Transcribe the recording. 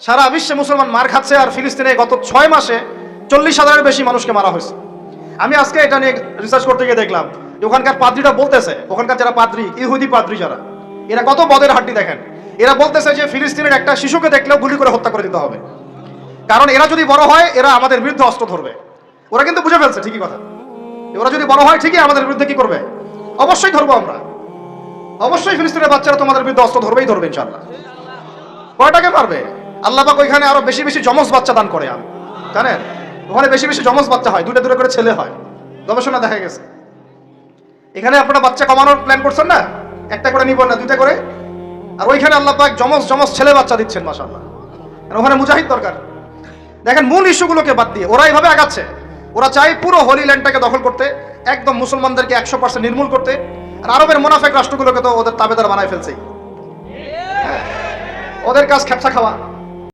সারা বিশ্বে মুসলমান মার খাচ্ছে, আর ফিলিস্তিনে গত 6 মাসে 40,000-এর বেশি মানুষকে মারা হয়েছে। আমি আজকে এটা নিয়ে রিসার্চ করতে গিয়ে দেখলাম যে ওখানকার পাদ্রীরা বলতেছে, ওখানকার যারা পাদ্রী, ইহুদি পাদ্রী যারা, এরা কত বদের হাড্ডি দেখেন। এরা বলতেছে যে ফিলিস্তিনের একটা শিশুকে দেখলেও গুলি করে হত্যা করে দিতে হবে, কারণ এরা যদি বড় হয় এরা আমাদের বিরুদ্ধে অস্ত্র ধরবে। ওরা কিন্তু বুঝে ফেলছে ঠিকই কথা, ওরা যদি বড় হয় ঠিকই আমাদের বিরুদ্ধে কি করবে, অবশ্যই ধরবো আমরা, অবশ্যই ফিলিস্তিনের বাচ্চারা তোমাদের বিরুদ্ধে অস্ত্র ধরবেই ধরবে ইনশাআল্লাহ। কয়টাকে পারবে? আল্লাহ পাক ওইখানে আরো বেশি বেশি যমজ বাচ্চা দান করে, জানেন ওখানে বেশি বেশি যমজ বাচ্চা হয়, দুটো দুটো করে ছেলে হয়, গবেষণা দেখা গেছে। এখানে আপনারা বাচ্চা কমানোর প্ল্যান করছেন না, একটা করে নিব না, দুইটা করে, আর ওইখানে আল্লাহ পাক যমজ যমজ ছেলে বাচ্চা দিচ্ছেন মাশাআল্লাহ। আর ওখানে মুজাহিদ দরকার। দেখেন মূল ইস্যুগুলোকে বাদ দিয়ে ওরা এইভাবে আগাচ্ছে। ওরা চায় পুরো হোলি ল্যান্ডটাকে দখল করতে, একদম মুসলমানদেরকে 100% নির্মূল করতে। আর আরবের মুনাফিক রাষ্ট্রগুলোকে তো ওদের তাবেদার বানায় ফেলছেই। ওদের কাজ খেপসা খাওয়া।